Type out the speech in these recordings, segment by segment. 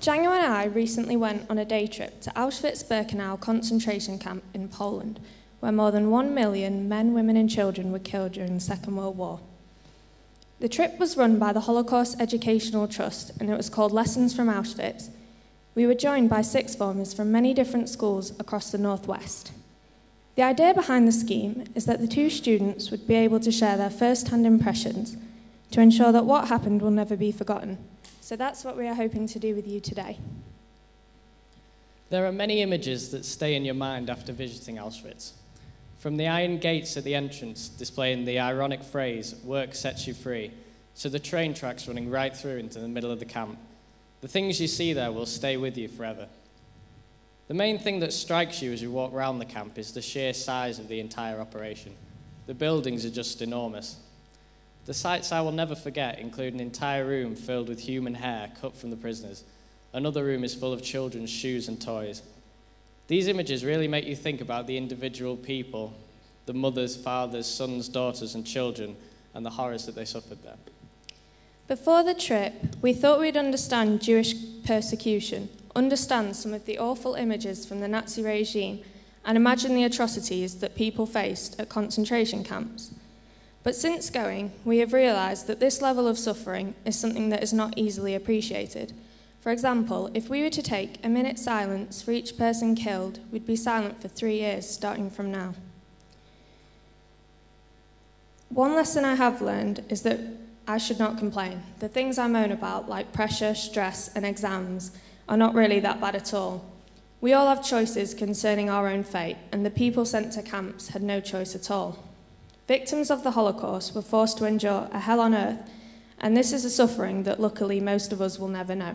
Django and I recently went on a day trip to Auschwitz-Birkenau concentration camp in Poland, where more than 1 million men, women and children were killed during the Second World War. The trip was run by the Holocaust Educational Trust, and it was called Lessons from Auschwitz. We were joined by sixth formers from many different schools across the Northwest. The idea behind the scheme is that the two students would be able to share their first-hand impressions to ensure that what happened will never be forgotten. So that's what we are hoping to do with you today. There are many images that stay in your mind after visiting Auschwitz. From the iron gates at the entrance displaying the ironic phrase, "Work sets you free," to the train tracks running right through into the middle of the camp. The things you see there will stay with you forever. The main thing that strikes you as you walk around the camp is the sheer size of the entire operation. The buildings are just enormous. The sights I will never forget include an entire room filled with human hair cut from the prisoners. Another room is full of children's shoes and toys. These images really make you think about the individual people, the mothers, fathers, sons, daughters, and children, and the horrors that they suffered there. Before the trip, we thought we'd understand Jewish persecution, understand some of the awful images from the Nazi regime, and imagine the atrocities that people faced at concentration camps. But since going, we have realised that this level of suffering is something that is not easily appreciated. For example, if we were to take a minute's silence for each person killed, we'd be silent for 3 years, starting from now. One lesson I have learned is that I should not complain. The things I moan about, like pressure, stress, and exams, are not really that bad at all. We all have choices concerning our own fate, and the people sent to camps had no choice at all. Victims of the Holocaust were forced to endure a hell on earth, and this is a suffering that luckily most of us will never know.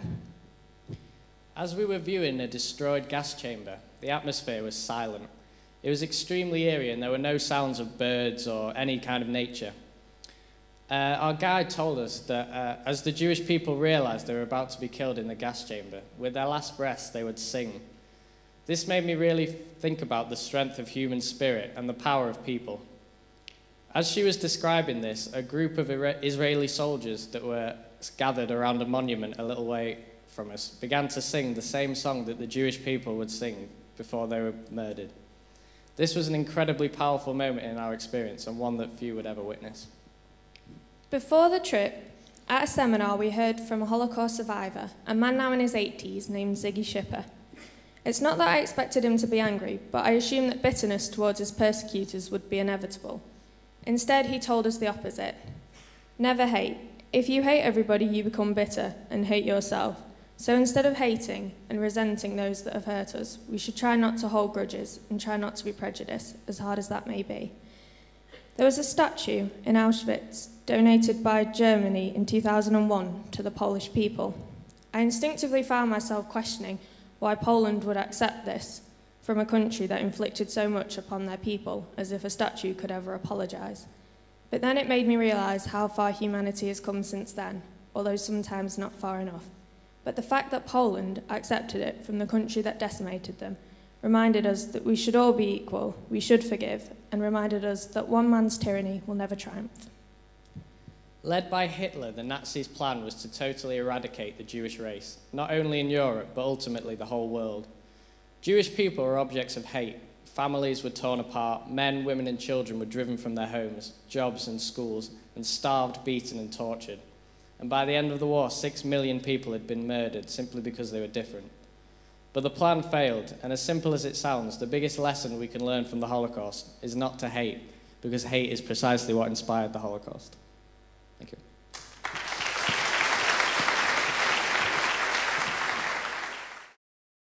As we were viewing a destroyed gas chamber, the atmosphere was silent. It was extremely eerie and there were no sounds of birds or any kind of nature. Our guide told us that as the Jewish people realized they were about to be killed in the gas chamber, with their last breaths they would sing. This made me really think about the strength of human spirit and the power of people. As she was describing this, a group of Israeli soldiers that were gathered around a monument a little way from us began to sing the same song that the Jewish people would sing before they were murdered. This was an incredibly powerful moment in our experience and one that few would ever witness. Before the trip, at a seminar we heard from a Holocaust survivor, a man now in his 80s named Ziggy Schipper. It's not that I expected him to be angry, but I assumed that bitterness towards his persecutors would be inevitable. Instead, he told us the opposite. Never hate. If you hate everybody, you become bitter and hate yourself. So instead of hating and resenting those that have hurt us, we should try not to hold grudges and try not to be prejudiced, as hard as that may be. There was a statue in Auschwitz donated by Germany in 2001 to the Polish people. I instinctively found myself questioning why Poland would accept this from a country that inflicted so much upon their people, as if a statue could ever apologise. But then it made me realise how far humanity has come since then, although sometimes not far enough. But the fact that Poland accepted it from the country that decimated them reminded us that we should all be equal, we should forgive, and reminded us that one man's tyranny will never triumph. Led by Hitler, the Nazis' plan was to totally eradicate the Jewish race, not only in Europe, but ultimately the whole world. Jewish people were objects of hate. Families were torn apart, men, women and children were driven from their homes, jobs and schools, and starved, beaten and tortured. And by the end of the war, 6 million people had been murdered simply because they were different. But the plan failed, and as simple as it sounds, the biggest lesson we can learn from the Holocaust is not to hate, because hate is precisely what inspired the Holocaust.